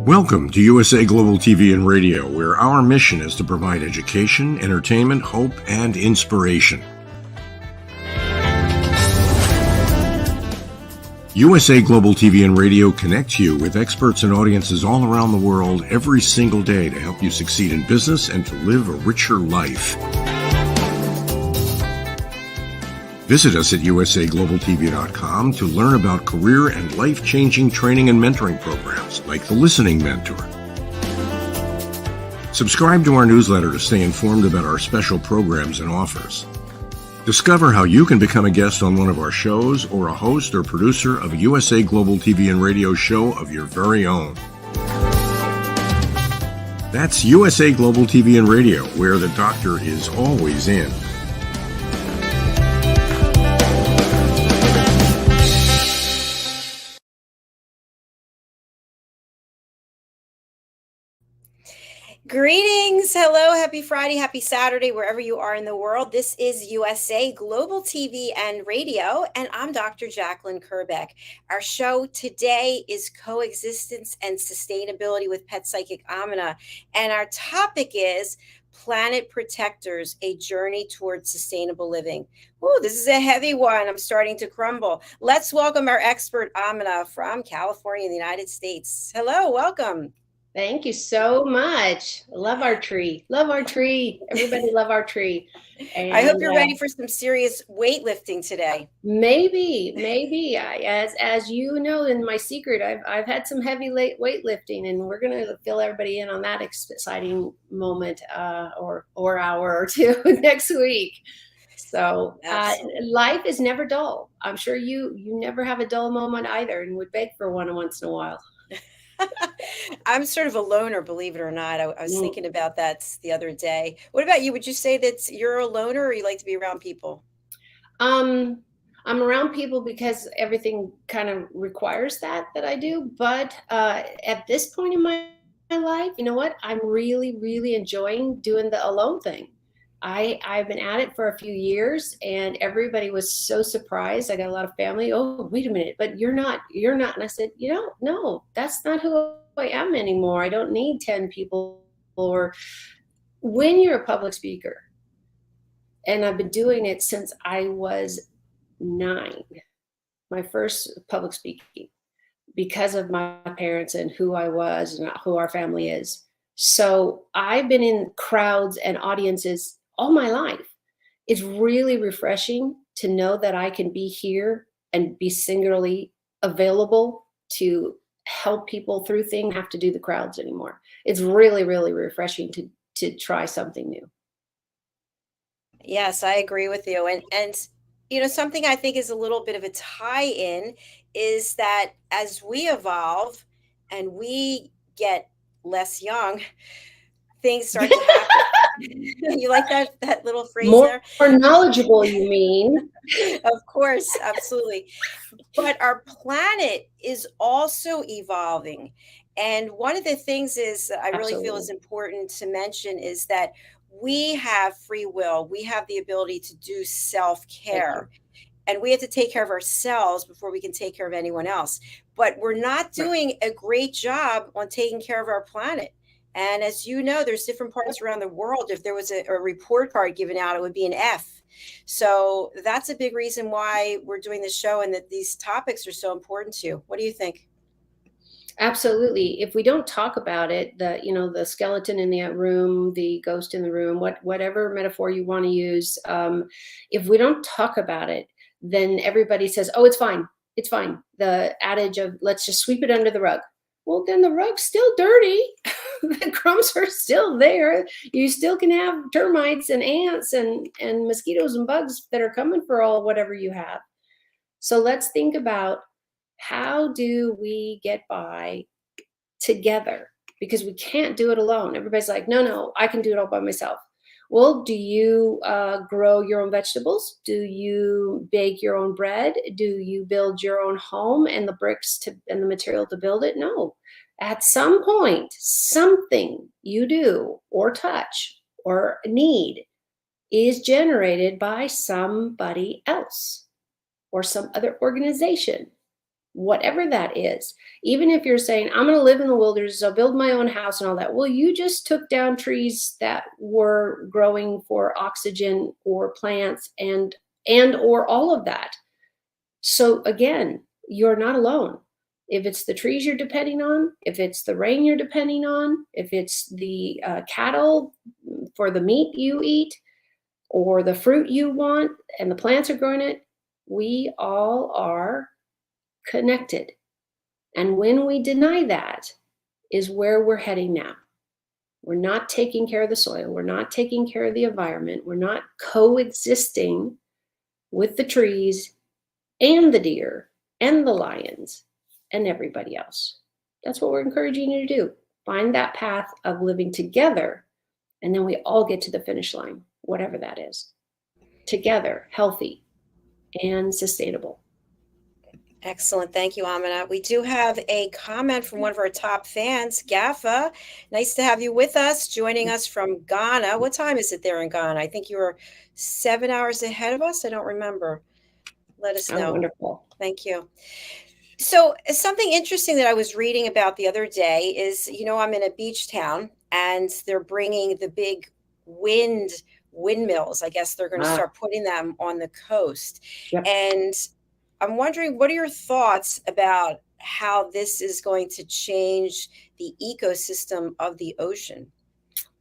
Welcome to USA Global TV and Radio, where our mission is to provide education, entertainment, hope, and inspiration. USA Global TV and Radio connects you with experts and audiences all around the world every single day to help you succeed in business and to live a richer life. Visit us at usaglobaltv.com to learn about career and life-changing training and mentoring programs like the Listening Mentor. Subscribe to our newsletter to stay informed about our special programs and offers. Discover how you can become a guest on one of our shows or a host or producer of a USA Global TV and Radio show of your very own. That's USA Global TV and Radio, where the doctor is always in. Greetings. Hello. Happy Friday. Happy Saturday, wherever you are in the world. This is USA Global TV and Radio, and I'm Dr. Jacalyn KERBECK. Our show today is Coexistence and Sustainability with Pet Psychic AMINAH, and our topic is Planet Protectors, a journey towards sustainable living. Oh, this is a heavy one. I'm starting to crumble. Let's welcome our expert, AMINAH, from California, the United States. Hello. Welcome. Thank you so much. Love our tree. Love our tree. Everybody love our tree. And I hope you're ready for some serious weightlifting today. Maybe. As you know, in my secret, I've had some heavy weightlifting, and we're gonna fill everybody in on that exciting moment or hour or two next week. So life is never dull. I'm sure you never have a dull moment either, and would beg for one once in a while. I'm sort of a loner, believe it or not. I was thinking about that the other day. What about you? Would you say that you're a loner, or you like to be around people? I'm around people because everything kind of requires that I do. But at this point in my life, you know what? I'm really enjoying doing the alone thing. I've been at it for a few years, and everybody was so surprised. I got a lot of family. Oh, wait a minute, but you're not. And I said, no, that's not who I am anymore. I don't need 10 people. Or when you're a public speaker, and I've been doing it since I was 9, my first public speaking, because of my parents and who I was and who our family is. So I've been in crowds and audiences all my life. It's really refreshing to know that I can be here and be singularly available to help people through things. Have to do the crowds anymore. It's really refreshing to try something new. Yes, I agree with you. And something I think is a little bit of a tie-in is that as we evolve and we get less young, things start to happen. You like that little phrase there? More knowledgeable, you mean? Of course, absolutely. But our planet is also evolving. And one of the things is that I really feel is important to mention is that we have free will. We have the ability to do self-care. And we have to take care of ourselves before we can take care of anyone else. But we're not doing a great job on taking care of our planet. And as you know, there's different parts around the world. If there was a report card given out, it would be an F. So that's a big reason why we're doing this show and that these topics are so important to you. What do you think? Absolutely. If we don't talk about it, the skeleton in the room, the ghost in the room, whatever metaphor you want to use, if we don't talk about it, then everybody says, oh, it's fine. It's fine. The adage of let's just sweep it under the rug. Well, then the rug's still dirty. The crumbs are still there. You still can have termites and ants and mosquitoes and bugs that are coming for all whatever you have. So let's think about, how do we get by together? Because we can't do it alone. Everybody's like, no, I can do it all by myself. Well, do you grow your own vegetables? Do you bake your own bread? Do you build your own home and the bricks and the material to build it? No. At some point, something you do or touch or need is generated by somebody else or some other organization. whatever that is. Even if you're saying, I'm going to live in the wilderness, I'll build my own house and all that. Well, you just took down trees that were growing for oxygen or plants and or all of that. So again, you're not alone. If it's the trees you're depending on, if it's the rain you're depending on, if it's the cattle for the meat you eat or the fruit you want and the plants are growing it, we all are connected. And when we deny that is where we're heading now. We're not taking care of the soil. We're not taking care of the environment. We're not coexisting with the trees and the deer and the lions and everybody else. That's what we're encouraging you to do. Find that path of living together, and then we all get to the finish line, whatever that is. Together, healthy and sustainable. Excellent. Thank you, Amina. We do have a comment from one of our top fans, Gaffa. Nice to have you with us, joining us from Ghana. What time is it there in Ghana? I think you were 7 hours ahead of us. I don't remember. Let us know. Oh, wonderful. Thank you. So something interesting that I was reading about the other day is, I'm in a beach town and they're bringing the big windmills. I guess they're going to start putting them on the coast. Yep. And I'm wondering, what are your thoughts about how this is going to change the ecosystem of the ocean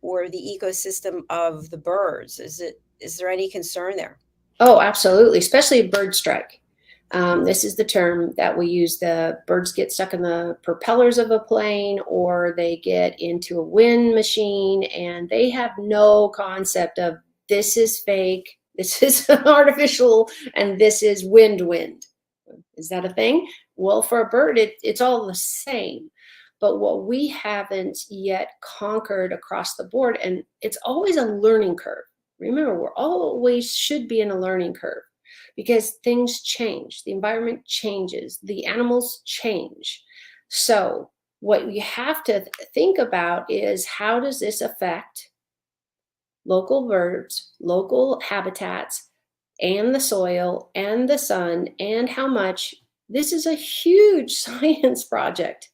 or the ecosystem of the birds? Is there any concern there? Oh, absolutely. Especially bird strike. This is the term that we use. The birds get stuck in the propellers of a plane, or they get into a wind machine, and they have no concept of this is fake, this is artificial, and this is wind. Is that a thing? Well, for a bird, it's all the same. But what we haven't yet conquered across the board, and it's always a learning curve. Remember, we're always should be in a learning curve, because things change, the environment changes, the animals change. So what we have to think about is, how does this affect local birds, local habitats, and the soil and the sun, and how much? This is a huge science project.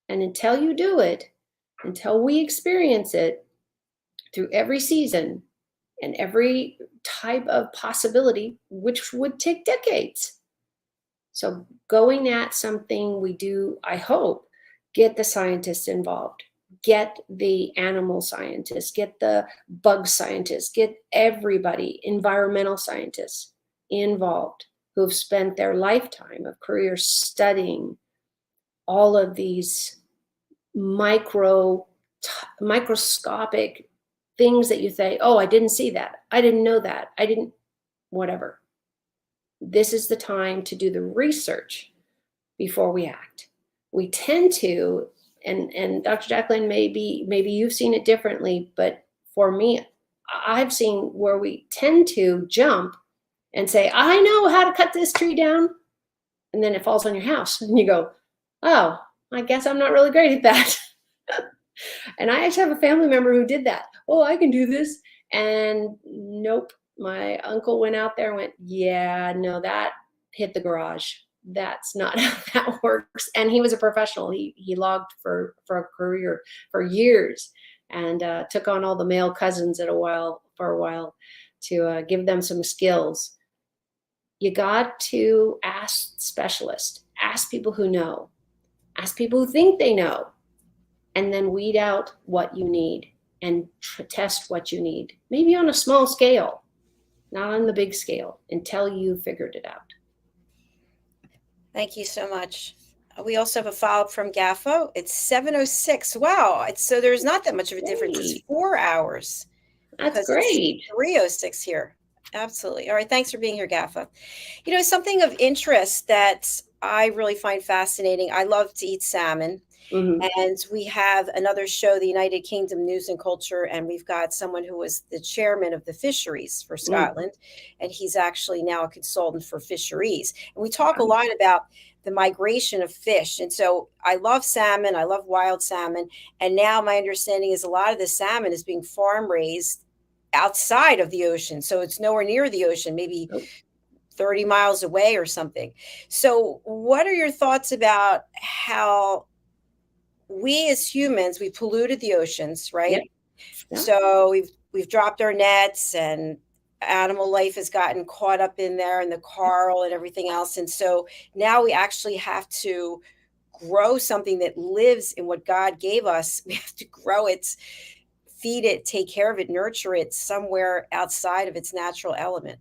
And until you do it, until we experience it through every season and every type of possibility, which would take decades. So going at something we do, I hope, get the scientists involved, get the animal scientists, get the bug scientists, get everybody, environmental scientists involved, who have spent their lifetime of career studying all of these microscopic things that you say, oh, I didn't see that. I didn't know that. I didn't, whatever. This is the time to do the research before we act. We tend to, and Dr. JACALYN, maybe you've seen it differently, but for me, I've seen where we tend to jump and say, I know how to cut this tree down. And then it falls on your house and you go, oh, I guess I'm not really great at that. And I actually have a family member who did that. Oh, I can do this. And nope, my uncle went out there and went, yeah, no, that hit the garage. That's not how that works. And he was a professional. He logged for a career for years, and took on all the male cousins for a while to give them some skills. You got to ask specialists, ask people who know, ask people who think they know, and then weed out what you need and test what you need, maybe on a small scale, not on the big scale, until you figured it out. Thank you so much. We also have a follow-up from Gaffo. It's 7:06. Wow. So there's not that much of a difference. It's 4 hours. That's great. 3:06 here. Absolutely. All right. Thanks for being here, Gaffo. Something of interest that I really find fascinating. I love to eat salmon. Mm-hmm. And we have another show, the United Kingdom News and Culture, and we've got someone who was the chairman of the fisheries for Scotland, and he's actually now a consultant for fisheries. And we talk a lot about the migration of fish. And so I love salmon, I love wild salmon, and now my understanding is a lot of the salmon is being farm raised outside of the ocean. So it's nowhere near the ocean, maybe 30 miles away or something. So what are your thoughts about how we as humans, we polluted the oceans, right? Yep. Yeah. So we've dropped our nets, and animal life has gotten caught up in there, and the coral and everything else. And so now we actually have to grow something that lives in what God gave us. We have to grow it, feed it, take care of it, nurture it somewhere outside of its natural element.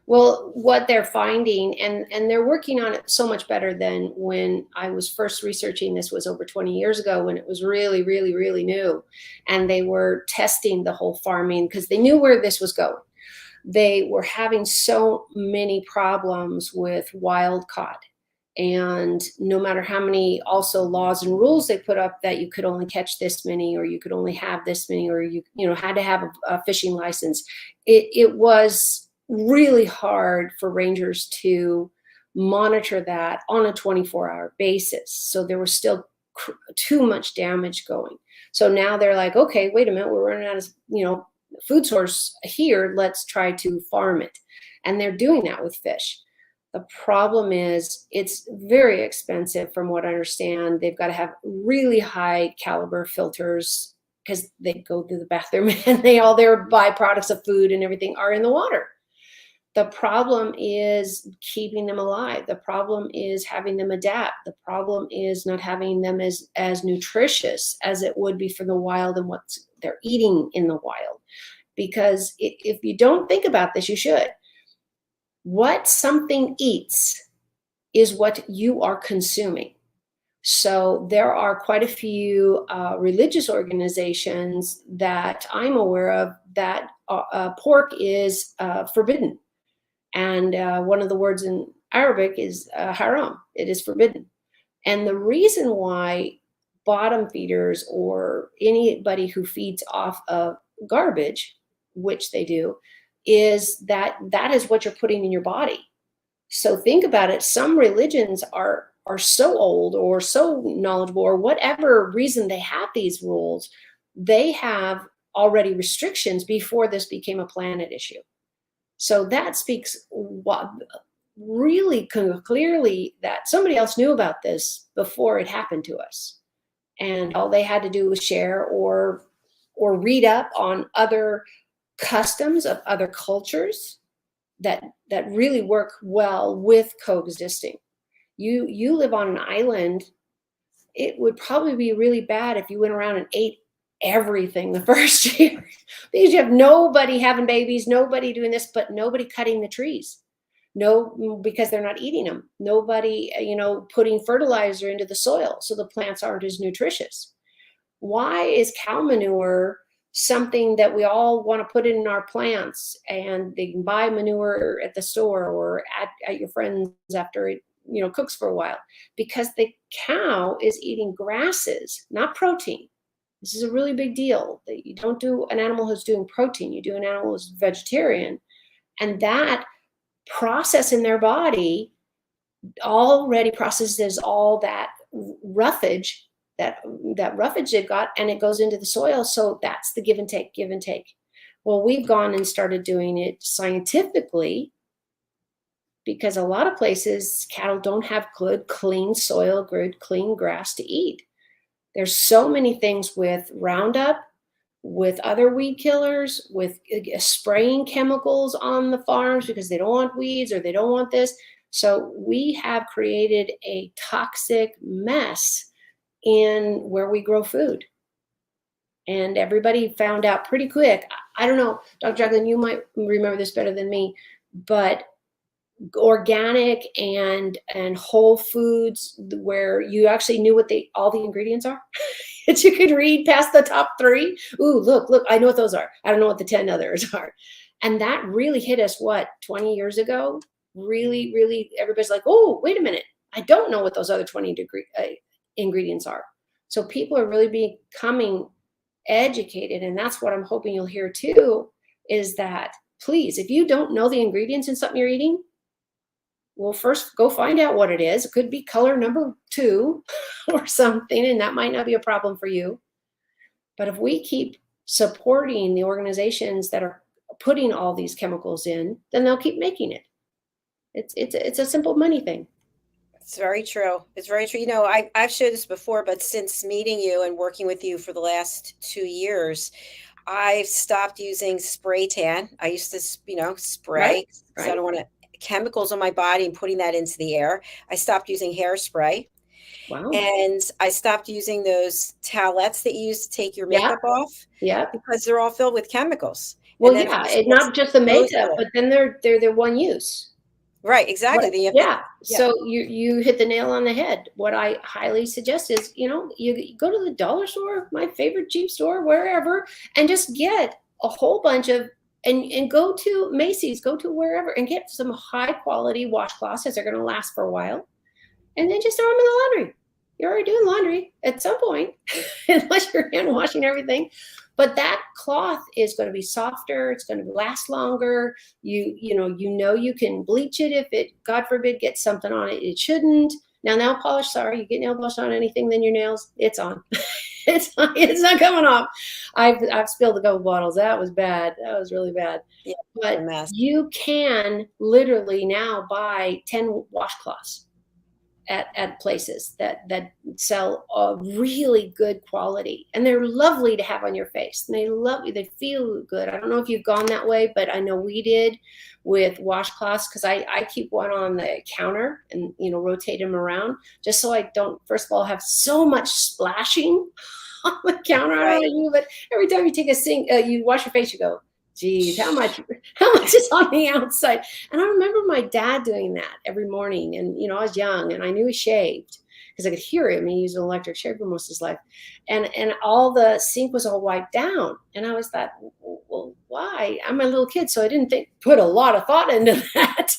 Well, what they're finding, and they're working on it so much better than when I was first researching this, was over 20 years ago, when it was really, really, really new. And they were testing the whole farming because they knew where this was going. They were having so many problems with wild caught. And no matter how many also laws and rules they put up that you could only catch this many, or you could only have this many, or you had to have a fishing license, it was really hard for rangers to monitor that on a 24-hour basis. So there was still too much damage going. So now they're like, okay, wait a minute, we're running out of food source here. Let's try to farm it. And they're doing that with fish. The problem is it's very expensive from what I understand. They've got to have really high caliber filters because they go through the bathroom and all their byproducts of food and everything are in the water. The problem is keeping them alive. The problem is having them adapt. The problem is not having them as nutritious as it would be for the wild and what they're eating in the wild. Because if you don't think about this, you should. What something eats is what you are consuming. So there are quite a few religious organizations that I'm aware of that pork is forbidden. And one of the words in Arabic is haram. It is forbidden. And the reason why bottom feeders or anybody who feeds off of garbage, which they do, is that is what you're putting in your body. So think about it. Some religions are so old or so knowledgeable, or whatever reason they have these rules, they have already restrictions before this became a planet issue. So that speaks really clearly that somebody else knew about this before it happened to us. And all they had to do was share or read up on other customs of other cultures that really work well with coexisting. You live on an island. It would probably be really bad if you went around and ate everything the first year, because you have nobody having babies, nobody doing this, but nobody cutting the trees. No, because they're not eating them. Nobody, putting fertilizer into the soil so the plants aren't as nutritious. Why is cow manure something that we all want to put in our plants, and they can buy manure at the store or at your friend's after it cooks for a while? Because the cow is eating grasses, not protein. This is a really big deal. That you don't do an animal who's doing protein, you do an animal who's vegetarian. And that process in their body already processes all that roughage, that roughage they've got, and it goes into the soil. So that's the give and take. Well, we've gone and started doing it scientifically, because a lot of places cattle don't have good, clean soil, good, clean grass to eat. There's so many things with Roundup, with other weed killers, with spraying chemicals on the farms because they don't want weeds or they don't want this. So we have created a toxic mess in where we grow food. And everybody found out pretty quick. I don't know, Dr. Jacalyn, you might remember this better than me, but organic and whole foods, where you actually knew what all the ingredients are, that you could read past the top 3. Ooh, look, I know what those are. I don't know what the 10 others are. And that really hit us, 20 years ago? Really, really, everybody's like, oh, wait a minute. I don't know what those other 20 ingredients are. So people are really becoming educated. And that's what I'm hoping you'll hear too, is that, please, if you don't know the ingredients in something you're eating, well, first go find out what it is. It could be color number 2 or something, and that might not be a problem for you. But if we keep supporting the organizations that are putting all these chemicals in, then they'll keep making it. It's a simple money thing. It's very true. It's very true. I've shared this before, but since meeting you and working with you for the last 2 years, I've stopped using spray tan. I used to, Right, spray because I right. don't want chemicals on my body and putting that into the air. I stopped using hairspray, Wow. and I stopped using those towelettes that you use to take your Yeah, makeup off yeah. because they're all filled with chemicals. Well, And then, of yeah, course, it, that's not just the makeup, disposable. but then they're one use. Right, exactly. What? Then you have to, Yeah. yeah, So you hit the nail on the head. What I highly suggest is, you go to the dollar store, my favorite cheap store, wherever, and just get a whole bunch of and go to Macy's, go to wherever, and get some high quality washcloths that are going to last for a while, and then just throw them in the laundry. You're already doing laundry at some point, unless you're hand washing everything. But that cloth is going to be softer. It's going to last longer. You can bleach it if it, God forbid, gets something on it. It shouldn't. Now, nail polish. Sorry, you get nail polish on anything, then your nails, it's on. It's not coming off. I've spilled the couple bottles. That was bad. That was really bad. yeah, a But mess. you can literally now buy 10 washcloths at places that sell a really good quality, and they're lovely to have on your face, and they feel good. I don't know if you've gone that way, but I know we did with washcloths, because I keep one on the counter and rotate them around, just so I don't, first of all, have so much splashing on the counter. I don't Right. know you, but every time you take a sink, you wash your face, you go, geez, how much is on the outside? And I remember my dad doing that every morning. And, I was young and I knew he shaved because I could hear him. He used an electric shaver most of his life. And all the sink was all wiped down. And I was thought, well, why? I'm a little kid, so I didn't put a lot of thought into that.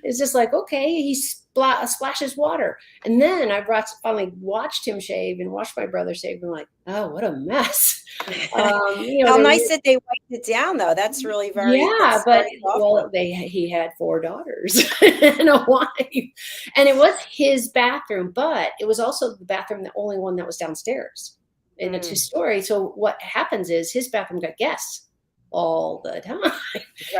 It's just like, okay, he splashes water. And then I finally watched him shave and watched my brother shave, and like, oh, what a mess. How nice that they wiped it down, though. That's really Yeah, that's but very thoughtful. he had 4 daughters and a wife, and it was his bathroom, but it was also the bathroom, the only one that was downstairs in a 2-story. So what happens is his bathroom got guests all the time,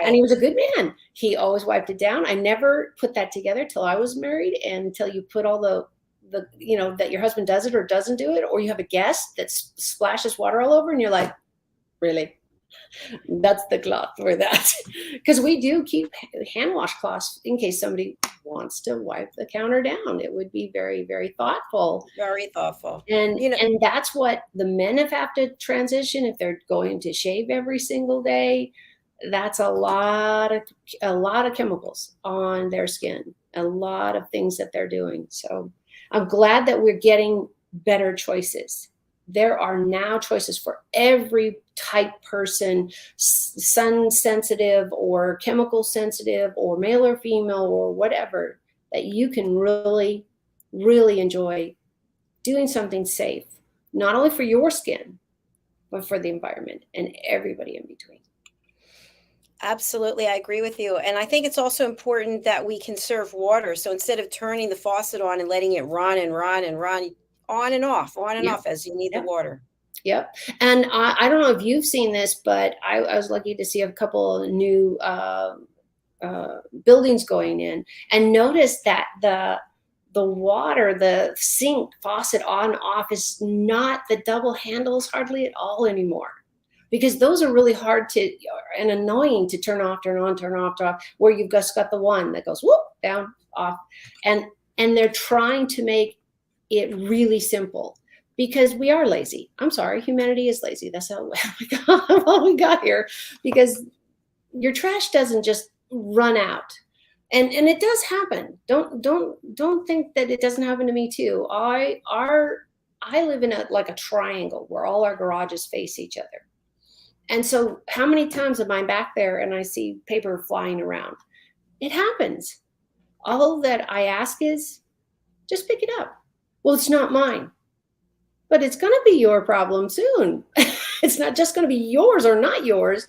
and he Right. was a good man. He always wiped it down. I never put that together till I was married, and until you put all the that your husband does it or doesn't do it, or you have a guest that splashes water all over, and you're like, really? That's the cloth for that. Because we do keep hand wash cloths in case somebody wants to wipe the counter down. It would be very, very thoughtful. Very thoughtful. And You know, and that's what the men have to transition if they're going to shave every single day. That's a lot of chemicals on their skin, a lot of things that they're doing. So I'm glad that we're getting better choices. There are now choices for every type person, sun sensitive or chemical sensitive or male or female or whatever, that you can really, really enjoy doing something safe, not only for your skin, but for the environment and everybody in between. absolutely, I agree with you. And I think it's also important that we conserve water. So instead of turning the faucet on and letting it run and run and run on and Yep. off as you need the Yep. water. Yep. And I don't know if you've seen this, but I was lucky to see a couple of new buildings going in, and notice that the water, the sink faucet on off, is not the double handles hardly at all anymore, because those are really hard to and annoying to turn off, turn on, turn off, turn off, where you've just got the one that goes whoop down, off, and they're trying to make it really simple, because we are lazy. I'm sorry, humanity is lazy. That's how we got here, because your trash doesn't just run out. And it does happen. Don't think that it doesn't happen to me too. I live in a triangle where all our garages face each other. And so how many times am I back there and I see paper flying around? It happens. All that I ask is just pick it up. Well, it's not mine. But it's going to be your problem soon. It's not just going to be yours or not yours.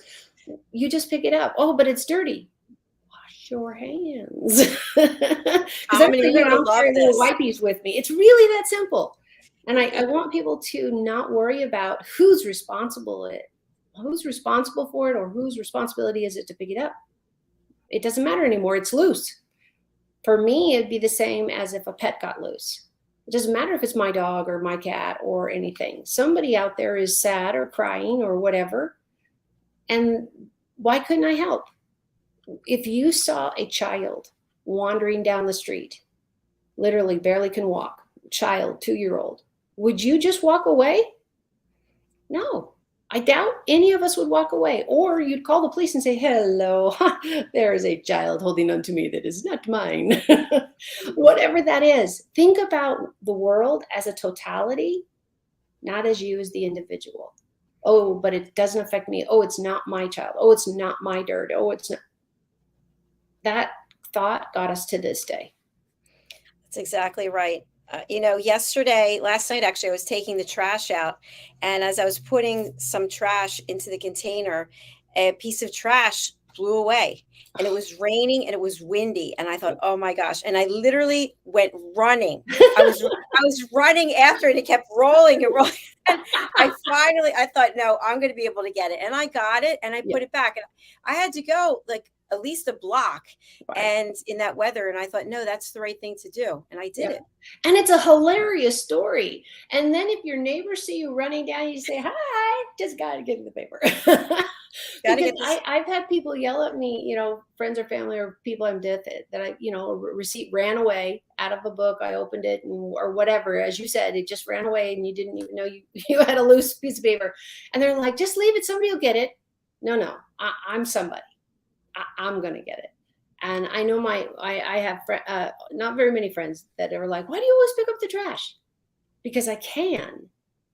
You just pick it up. Oh, but it's dirty. Wash your hands. Because How many people love carrying this? little wipes with me. It's really that simple. And I want people to not worry about who's responsible for it, or whose responsibility is it to pick it up. It doesn't matter anymore. It's loose. For me, it'd be the same as if a pet got loose. It doesn't matter if it's my dog or my cat or anything. Somebody out there is sad or crying or whatever. And why couldn't I help? If you saw a child wandering down the street, literally barely can walk, child, 2-year-old, would you just walk away? No, I doubt any of us would walk away. Or you'd call the police and say, hello, there is a child holding on to me that is not mine. Whatever that is, think about the world as a totality, not as you as the individual. Oh, but it doesn't affect me. Oh, it's not my child. Oh, it's not my dirt. Oh, it's not. That thought got us to this day. That's exactly right. Last night, actually, I was taking the trash out. And as I was putting some trash into the container, a piece of trash blew away. And it was raining and it was windy. And I thought, oh my gosh. And I literally went running. I was running after it. It kept rolling and rolling. And I thought, no, I'm going to be able to get it. And I got it and I put it back. And I had to go like at least a block and in that weather. And I thought, no, that's the right thing to do. And I did it. And it's a hilarious story. And then if your neighbors see you running down, you say, hi, just got to get the paper. I've had people yell at me, friends or family or people I'm with that I, receipt ran away out of a book. I opened it or whatever. As you said, it just ran away and you didn't even know you had a loose piece of paper. And they're like, just leave it. Somebody will get it. No, I'm somebody. I'm going to get it. And I know I have not very many friends that are like, why do you always pick up the trash? Because I can.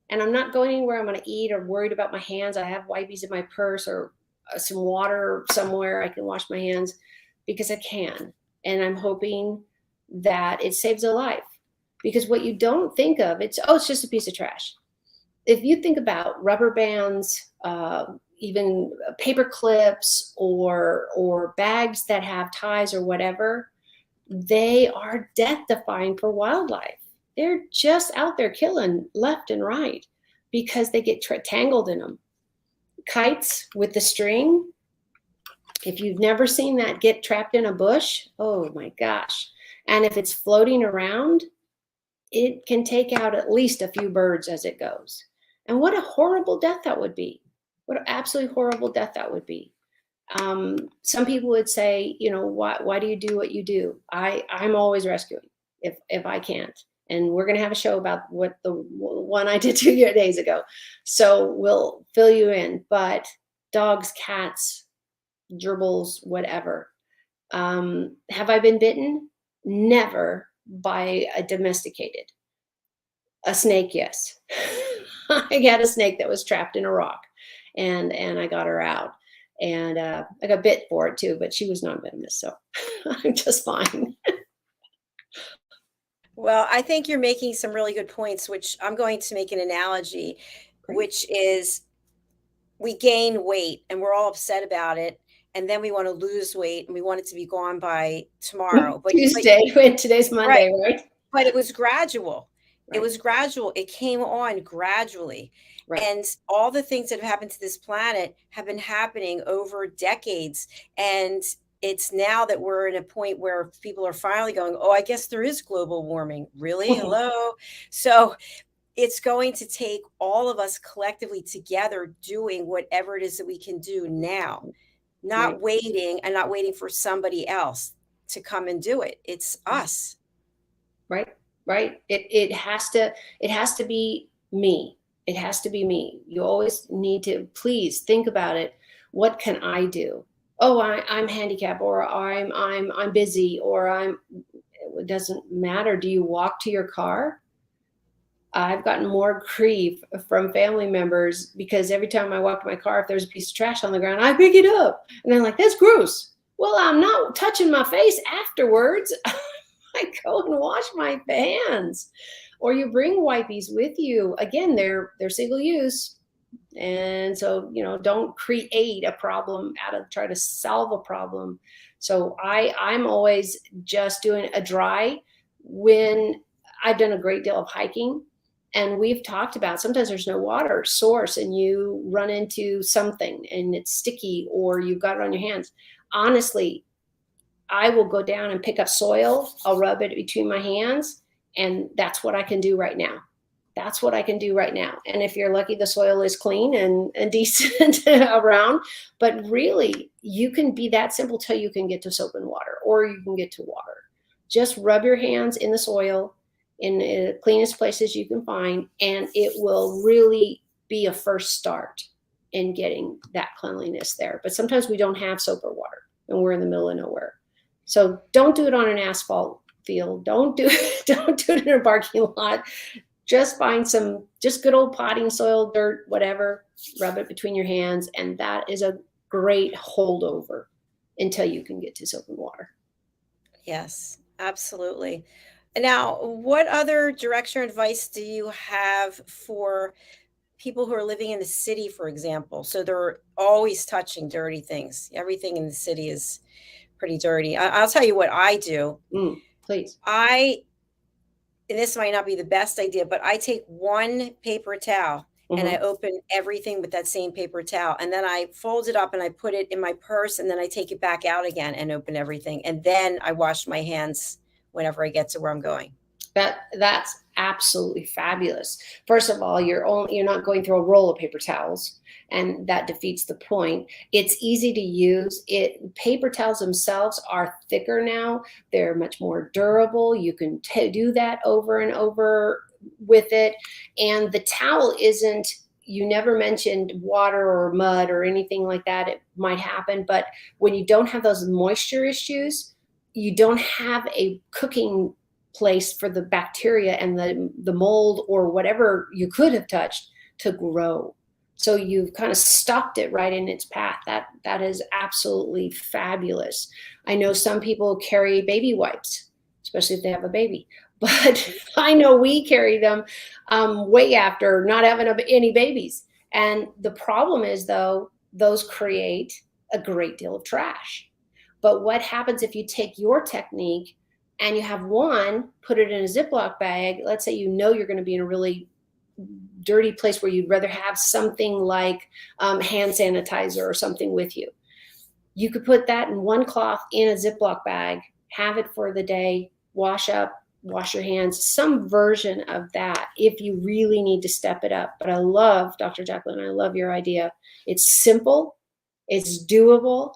And I'm not going anywhere I'm going to eat or worried about my hands. I have wipes in my purse or some water somewhere I can wash my hands because I can. And I'm hoping that it saves a life. Because what you don't think of, it's just a piece of trash. If you think about rubber bands, even paper clips or bags that have ties or whatever, they are death-defying for wildlife. They're just out there killing left and right because they get tangled in them. Kites with the string, if you've never seen that get trapped in a bush, oh my gosh. And if it's floating around, it can take out at least a few birds as it goes. And what a horrible death that would be. What an absolutely horrible death that would be. Some people would say, why do you do what you do? I'm always rescuing if I can't. And we're going to have a show about what the one I did 2 days ago. So we'll fill you in. But dogs, cats, gerbils, whatever. Have I been bitten? Never by a domesticated. A snake, yes. I had a snake that was trapped in a rock. And I got her out, and I got bit for it too, but she was non-venomous, so I'm just fine. Well, I think you're making some really good points, which I'm going to make an analogy, which is we gain weight and we're all upset about it. And then we want to lose weight and we want it to be gone by tomorrow. But today's Monday, right? But it was gradual. Right. It was gradual. It came on gradually. Right. And all the things that have happened to this planet have been happening over decades. And it's now that we're in a point where people are finally going, oh, I guess there is global warming. Really? Hello? So it's going to take all of us collectively together doing whatever it is that we can do now, not waiting and not waiting for somebody else to come and do it. It's us. Right. It has to be me. It has to be me. You always need to please think about it. What can I do? Oh, I'm handicapped, or I'm busy, or it doesn't matter. Do you walk to your car? I've gotten more grief from family members because every time I walk to my car, if there's a piece of trash on the ground, I pick it up. And they're like, that's gross. Well, I'm not touching my face afterwards. I go and wash my hands. Or you bring wipes with you. Again, they're single use. And so, don't create a problem try to solve a problem. So I'm always just doing a dry when I've done a great deal of hiking. And we've talked about sometimes there's no water source and you run into something and it's sticky or you've got it on your hands. Honestly, I will go down and pick up soil. I'll rub it between my hands, and that's what I can do right now. That's what I can do right now. And if you're lucky, the soil is clean and decent around. But really, you can be that simple till you can get to soap and water, or you can get to water. Just rub your hands in the soil in the cleanest places you can find, and it will really be a first start in getting that cleanliness there. But sometimes we don't have soap or water, and we're in the middle of nowhere. So don't do it on an asphalt field. Don't do it in a parking lot. Just find some just good old potting soil, dirt, whatever, rub it between your hands, and that is a great holdover until you can get to soap and water. Yes, absolutely. Now, what other direction or advice do you have for people who are living in the city, for example? So they're always touching dirty things. Everything in the city is pretty dirty. I'll tell you what I do. Please. And this might not be the best idea, but I take one paper towel and I open everything with that same paper towel. And then I fold it up and I put it in my purse, and then I take it back out again and open everything. And then I wash my hands whenever I get to where I'm going. That's absolutely fabulous. First of all, you're not going through a roll of paper towels, and that defeats the point. It's easy to use. Paper towels themselves are thicker now. They're much more durable. You can do that over and over with it. And the towel isn't, you never mentioned water or mud or anything like that. It might happen, but when you don't have those moisture issues, you don't have a cooking place for the bacteria and the mold or whatever you could have touched to grow. So you've kind of stopped it right in its path. That is absolutely fabulous. I know some people carry baby wipes, especially if they have a baby. But I know we carry them way after not having any babies. And the problem is, though, those create a great deal of trash. But what happens if you take your technique and you have one, put it in a Ziploc bag? Let's say you know you're going to be in a really dirty place where you'd rather have something like hand sanitizer or something with you. You could put that in one cloth in a Ziploc bag, have it for the day, wash up, wash your hands, some version of that if you really need to step it up. But I love, Dr. Jacalyn, I love your idea. It's simple, it's doable,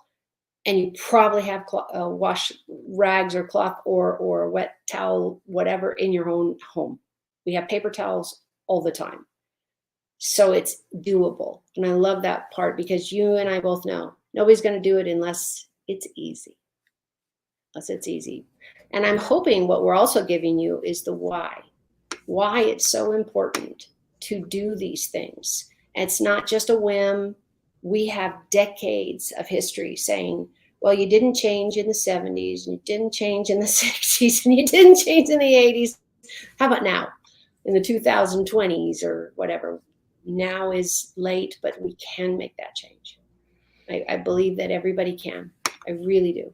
and you probably have wash rags or cloth or wet towel, whatever, in your own home. We have paper towels all the time. So it's doable. And I love that part, because you and I both know nobody's going to do it unless it's easy. Unless it's easy. And I'm hoping what we're also giving you is the why it's so important to do these things. And it's not just a whim. We have decades of history saying, well, you didn't change in the 70s, and you didn't change in the 60s, and you didn't change in the 80s. How about now, in the 2020s or whatever? Now is late, but we can make that change. I believe that everybody can. I really do.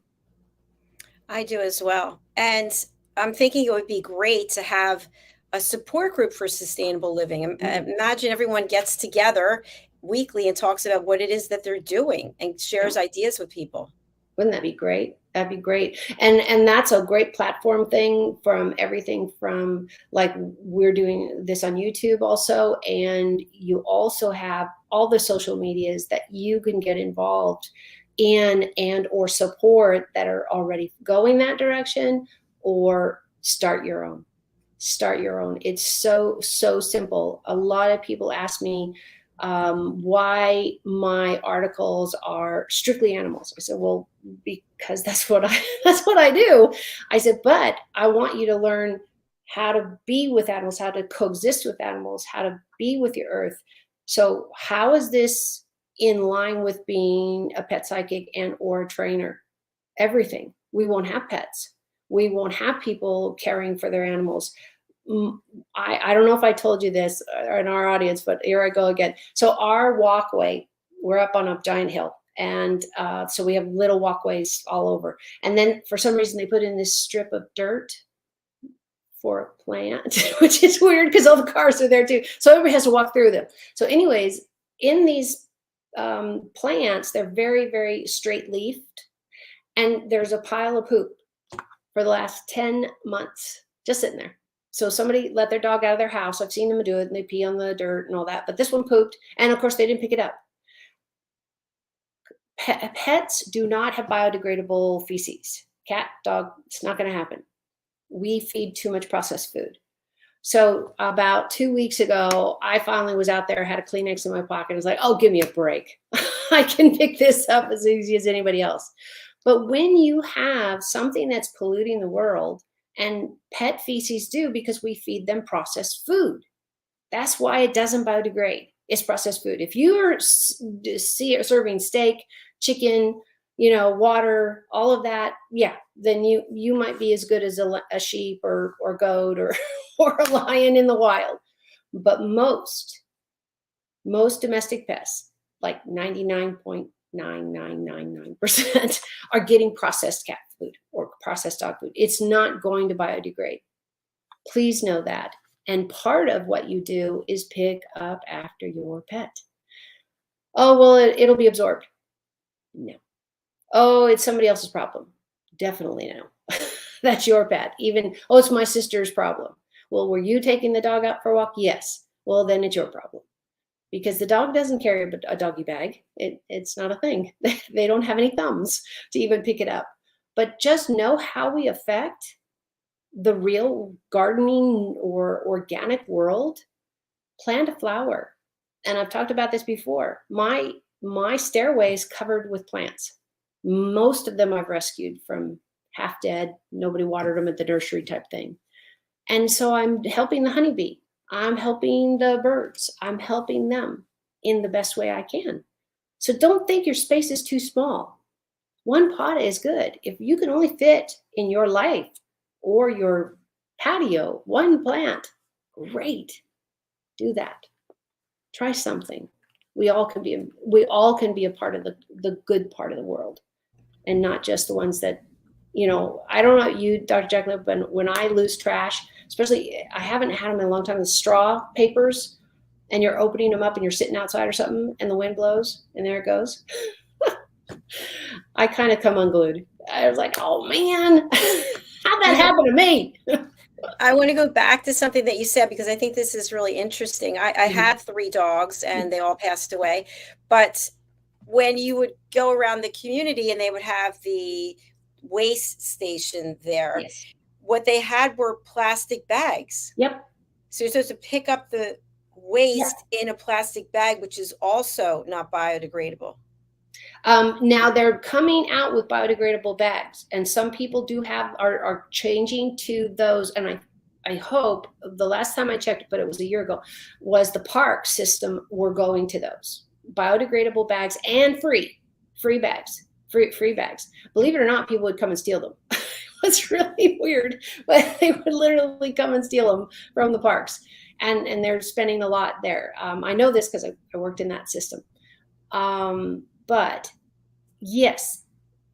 I do as well. And I'm thinking it would be great to have a support group for sustainable living. Imagine everyone gets together weekly and talks about what it is that they're doing and shares ideas with people. Wouldn't that be great? That'd be great. And that's a great platform thing, from everything from, like, we're doing this on YouTube also, and you also have all the social medias that you can get involved in and or support that are already going that direction, or start your own. Start your own. It's so simple. A lot of people ask me why my articles are strictly animals. I said, well, because that's what I do. I said, but I want you to learn how to be with animals, how to coexist with animals, how to be with your earth. So how is this in line with being a pet psychic and or a trainer? Everything. We won't have pets. We won't have people caring for their animals. I don't know if I told you this in our audience, but here I go again. So our walkway, we're up on a giant hill. And so we have little walkways all over. And then for some reason, they put in this strip of dirt for a plant, which is weird because all the cars are there too. So everybody has to walk through them. So anyways, in these plants, they're very, very straight leafed. And there's a pile of poop for the last 10 months, just sitting there. So somebody let their dog out of their house. I've seen them do it, and they pee on the dirt and all that. But this one pooped, and of course they didn't pick it up. Pets do not have biodegradable feces. Cat, dog, it's not going to happen. We feed too much processed food. So about 2 weeks ago, I finally was out there, had a Kleenex in my pocket. I was like, oh, give me a break. I can pick this up as easy as anybody else. But when you have something that's polluting the world, and pet feces do, because we feed them processed food. That's why it doesn't biodegrade. It's processed food. If you are serving steak, chicken, water, all of that, yeah, then you might be as good as a sheep or goat or or a lion in the wild. But most domestic pests, like 99.9999%, are getting processed cat food or processed dog food. It's not going to biodegrade. Please know that. And part of what you do is pick up after your pet. Oh, well, it'll be absorbed. No. Oh, it's somebody else's problem. Definitely no. That's your pet. Even, oh, it's my sister's problem. Well, were you taking the dog out for a walk? Yes. Well, then it's your problem. Because the dog doesn't carry a doggy bag. It's not a thing. They don't have any thumbs to even pick it up. But just know how we affect the real gardening or organic world. Plant a flower. And I've talked about this before. My stairway is covered with plants. Most of them I've rescued from half dead, nobody watered them at the nursery type thing. And so I'm helping the honeybee. I'm helping the birds. I'm helping them in the best way I can. So don't think your space is too small. One pot is good. If you can only fit in your life or your patio one plant, great. Do that. Try something. We all can be a part of the good part of the world, and not just the ones that, I don't know you, Dr. Jacalyn, but when I lose trash, especially, I haven't had them in a long time, the straw papers, and you're opening them up and you're sitting outside or something and the wind blows and there it goes. I kind of come unglued. I was like, oh man, how'd that happen to me? I want to go back to something that you said, because I think this is really interesting. I had 3 dogs and they all passed away. But when you would go around the community and they would have the waste station there, Yes. What they had were plastic bags. Yep. So you're supposed to pick up the waste in a plastic bag, which is also not biodegradable. Now they're coming out with biodegradable bags, and some people are changing to those. And I hope, the last time I checked, but it was a year ago, was the park system were going to those biodegradable bags and free bags. Believe it or not, people would come and steal them. It's really weird, but they would literally come and steal them from the parks, and they're spending a lot there. I know this because I worked in that system. But yes,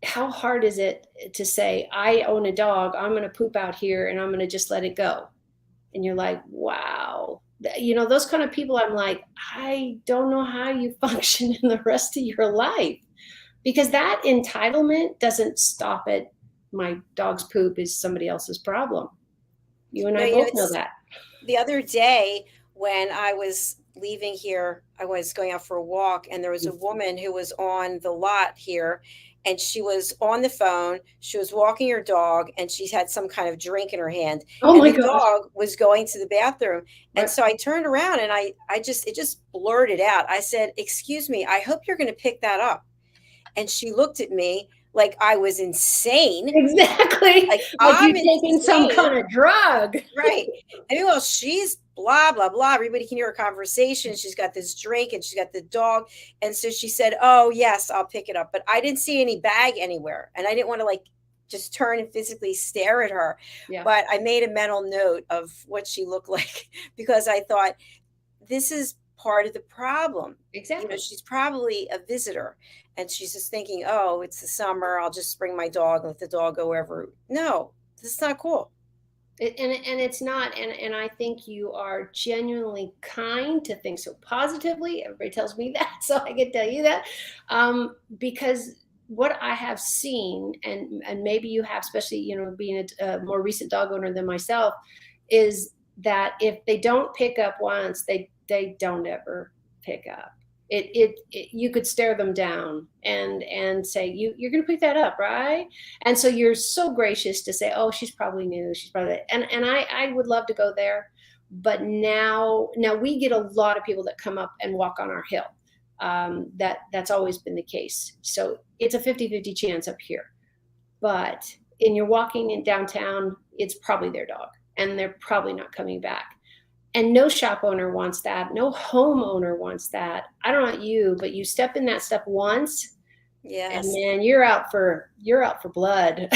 how hard is it to say, I own a dog, I'm going to poop out here and I'm going to just let it go? And you're like, wow. Those kind of people, I'm like, I don't know how you function in the rest of your life, because that entitlement doesn't stop at my dog's poop is somebody else's problem. You and I both know that. The other day when I was leaving here, I was going out for a walk, and there was a woman who was on the lot here, and she was on the phone. She was walking her dog, and she had some kind of drink in her hand. Oh and my the gosh. dog was going to the bathroom. And Right. so I turned around and it just blurted out. I said, excuse me, I hope you're going to pick that up. And she looked at me like I was insane. Exactly. Like you're taking some kind of drug. Right. And well, she's blah, blah, blah. Everybody can hear her conversation. She's got this drink and she's got the dog. And so she said, oh, yes, I'll pick it up. But I didn't see any bag anywhere. And I didn't want to just turn and physically stare at her. Yeah. But I made a mental note of what she looked like, because I thought, this is part of the problem. Exactly. She's probably a visitor and she's just thinking, oh, it's the summer, I'll just bring my dog and let the dog go wherever. No, this is not cool. And it's not. And I think you are genuinely kind to think so positively. Everybody tells me that, so I can tell you that, because what I have seen, and maybe you have, especially, you know, being a more recent dog owner than myself, is that if they don't pick up once, they don't ever pick up. You could stare them down and say, you're going to pick that up, right? And so you're so gracious to say, oh, she's probably new. She's probably, and I would love to go there. But now we get a lot of people that come up and walk on our hill. That's always been the case. So it's a 50-50 chance up here. But you're walking in downtown, it's probably their dog, and they're probably not coming back. And no shop owner wants that. No homeowner wants that. I don't know about you, but you step in that stuff once, yes, and man, you're out for blood,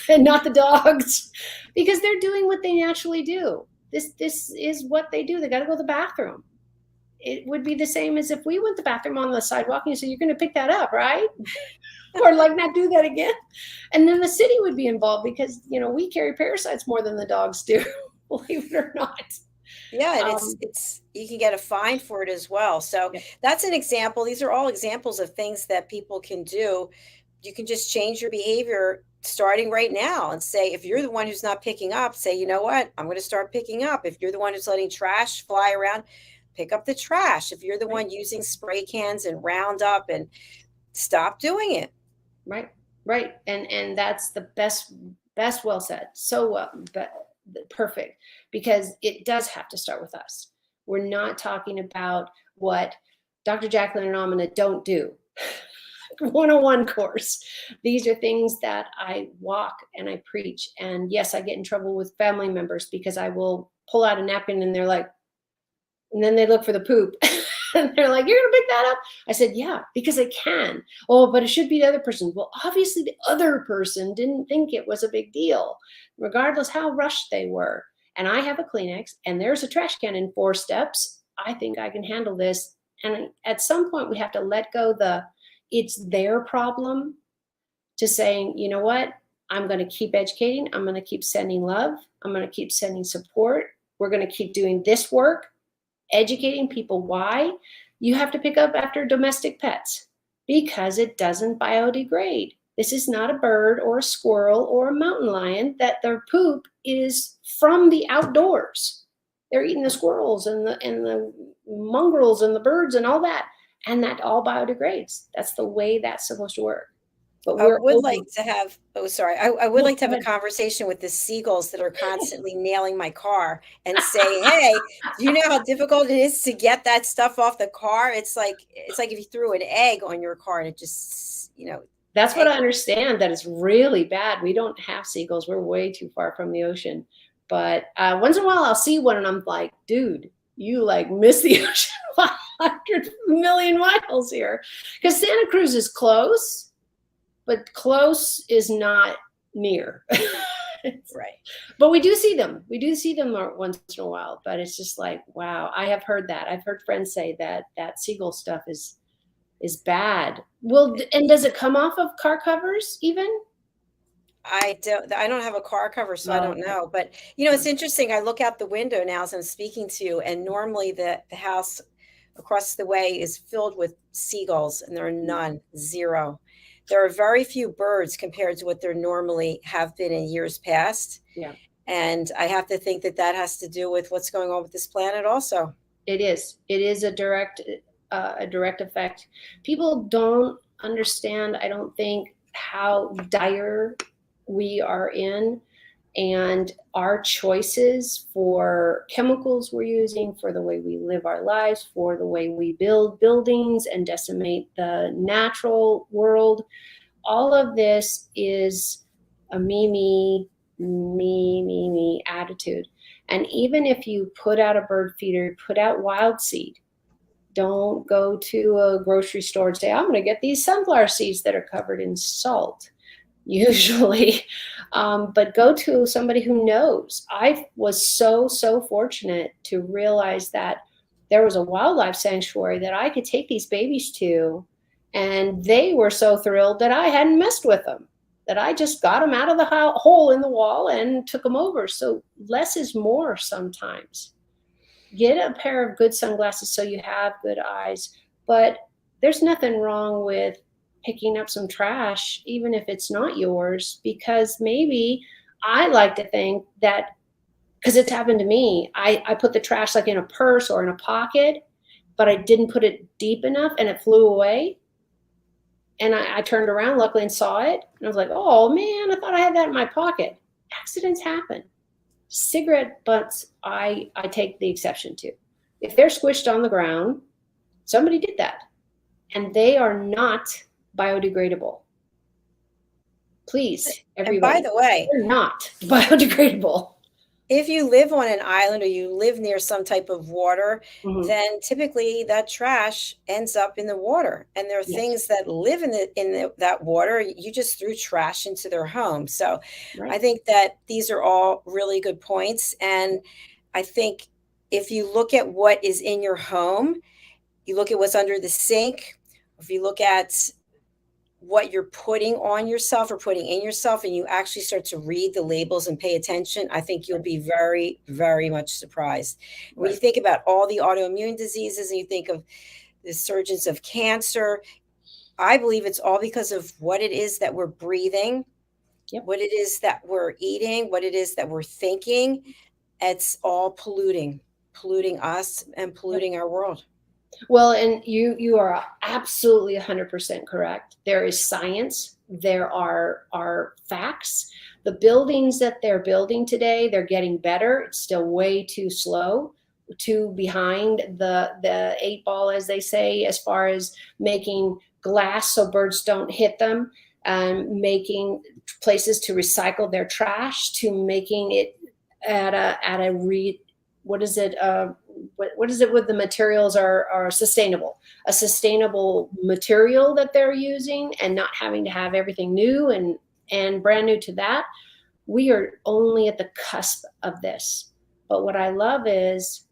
and not the dogs, because they're doing what they naturally do. This is what they do. They got to go to the bathroom. It would be the same as if we went to the bathroom on the sidewalk and you said, you're going to pick that up, right? Or like not do that again. And then the city would be involved because, you know, we carry parasites more than the dogs do, believe it or not. Yeah, and it's you can get a fine for it as well. So that's an example. These are all examples of things that people can do. You can just change your behavior starting right now and say, if you're the one who's not picking up, say, you know what, I'm going to start picking up. If you're the one who's letting trash fly around, pick up the trash. If you're the one using spray cans and Roundup, and stop doing it. Right. And that's the best, well said. So well, but perfect, because it does have to start with us. We're not talking about what Dr. Jacalyn and AMINAH don't do. 101 course. These are things that I walk and I preach. And yes, I get in trouble with family members because I will pull out a napkin and they're like, and then they look for the poop. And they're like, you're going to pick that up? I said, yeah, because I can. Oh, but it should be the other person. Well, obviously the other person didn't think it was a big deal, regardless how rushed they were. And I have a Kleenex and there's a trash can in 4 steps. I think I can handle this. And at some point we have to let go it's their problem, to saying, you know what, I'm going to keep educating. I'm going to keep sending love. I'm going to keep sending support. We're going to keep doing this work, educating people why you have to pick up after domestic pets, because it doesn't biodegrade. This is not a bird or a squirrel or a mountain lion that their poop is from the outdoors. They're eating the squirrels and the mongrels and the birds and all that. And that all biodegrades. That's the way that's supposed to work. But I would like to have, I would like to have a conversation with the seagulls that are constantly nailing my car and say, hey, do you know how difficult it is to get that stuff off the car? It's like if you threw an egg on your car and it just, you know. That's what I understand, that it's really bad. We don't have seagulls. We're way too far from the ocean. But once in a while I'll see one and I'm like, dude, you like miss the ocean 100 million miles here. Because Santa Cruz is close, but close is not near. Right. But we do see them. We do see them once in a while. But it's just like, wow, I have heard that. I've heard friends say that seagull stuff is bad. Well, and does it come off of car covers even? I don't have a car cover, so I don't know. But, you know, it's interesting. I look out the window now as I'm speaking to you, and normally the house across the way is filled with seagulls, and there are none, zero. There are very few birds compared to what there normally have been in years past. Yeah. And I have to think that has to do with what's going on with this planet also. It is. It is a direct effect. People don't understand, I don't think, how dire we are in, and our choices for chemicals we're using, for the way we live our lives, for the way we build buildings and decimate the natural world. All of this is a me attitude. And even if you put out a bird feeder, put out wild seed, don't go to a grocery store and say, I'm going to get these sunflower seeds that are covered in salt. Usually, but go to somebody who knows. I was so fortunate to realize that there was a wildlife sanctuary that I could take these babies to, and they were so thrilled that I hadn't messed with them, that I just got them out of the hole in the wall and took them over. So less is more sometimes. Get a pair of good sunglasses so you have good eyes, but there's nothing wrong with picking up some trash, even if it's not yours, because maybe I like to think that, because it's happened to me, I put the trash like in a purse or in a pocket, but I didn't put it deep enough and it flew away. And I turned around luckily and saw it. And I was like, oh man, I thought I had that in my pocket. Accidents happen. Cigarette butts, I take the exception to. If they're squished on the ground, somebody did that. And they are not biodegradable. Please, everybody. And by the way, they're not biodegradable. If you live on an island or you live near some type of water, then typically that trash ends up in the water. And there are things that live in that water. You just threw trash into their home. So I think that these are all really good points. And I think if you look at what is in your home, you look at what's under the sink, if you look at what you're putting on yourself or putting in yourself, and you actually start to read the labels and pay attention, I think you'll be very, very much surprised. When you think about all the autoimmune diseases and you think of the surgence of cancer, I believe it's all because of what it is that we're breathing, what it is that we're eating, what it is that we're thinking. It's all polluting us and polluting our world. Well, and you are absolutely 100% correct. There is science. There are facts. The buildings that they're building today, they're getting better. It's still way too slow, too behind the 8 ball, as they say, as far as making glass so birds don't hit them, making places to recycle their trash, to making it what is it with the materials are sustainable, a sustainable material that they're using, and not having to have everything new and brand new to that. We are only at the cusp of this. But what I love is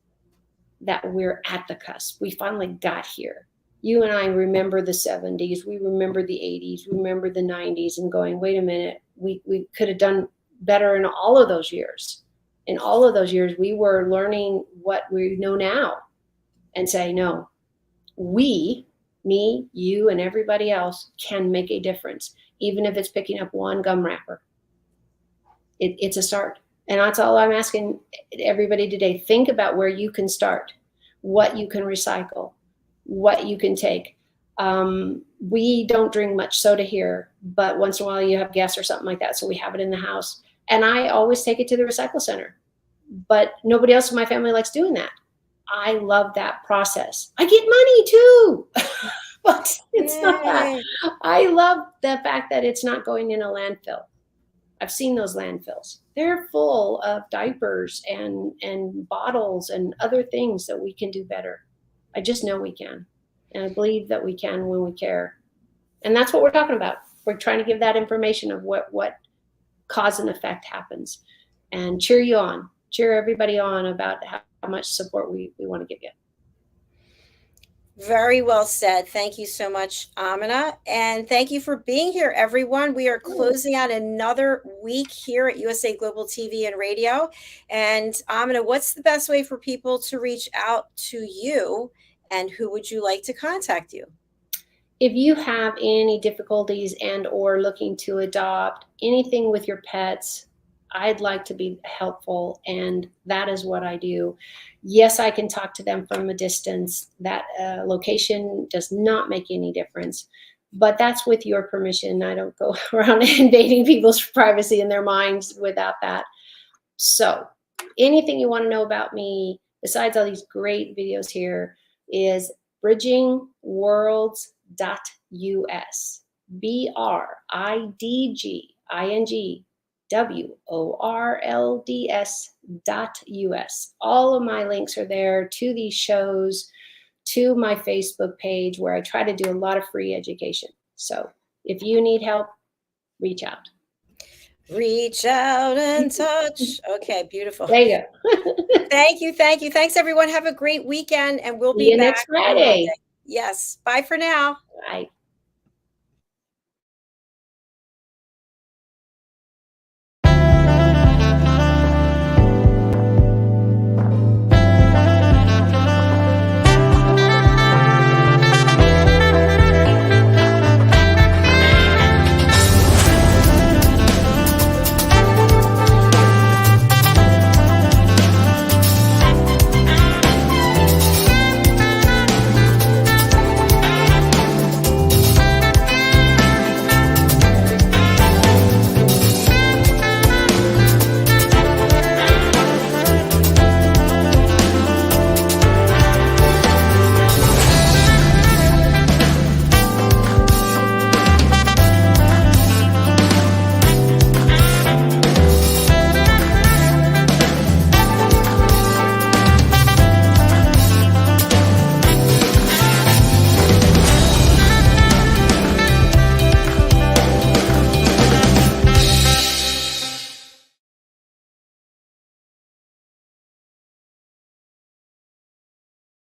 that we're at the cusp. We finally got here. You and I remember the 70s, we remember the 80s, we remember the 90s, and going, wait a minute, we could have done better in all of those years. In all of those years, we were learning what we know now and say, no, we, me, you, and everybody else can make a difference, even if it's picking up one gum wrapper. It's a start. And that's all I'm asking everybody today. Think about where you can start, what you can recycle, what you can take. We don't drink much soda here, but once in a while you have guests or something like that, so we have it in the house. And I always take it to the recycle center, but nobody else in my family likes doing that. I love that process. I get money too, but it's not that. I love the fact that it's not going in a landfill. I've seen those landfills. They're full of diapers and bottles and other things that we can do better. I just know we can. And I believe that we can when we care. And that's what we're talking about. We're trying to give that information of what cause and effect happens, and cheer you on, cheer everybody on about how much support we want to give you. Very well said. Thank you so much, AMINAH. And thank you for being here, everyone. We are closing out another week here at USA Global TV and Radio. And AMINAH, what's the best way for people to reach out to you, and who would you like to contact you? If you have any difficulties and or looking to adopt anything with your pets, I'd like to be helpful, and that is what I do. Yes, I can talk to them from a distance. That location does not make any difference, but that's with your permission. I don't go around invading people's privacy in their minds without that. So anything you want to know about me, besides all these great videos here, is bridgingworlds.us, bridgingworlds.us. All of my links are there to these shows, to my Facebook page, where I try to do a lot of free education. So if you need help, reach out. Reach out and touch. Okay, beautiful. There you go. Thank you. Thanks, everyone. Have a great weekend, and we'll See you be back next Friday. Yes. Bye for now. Bye.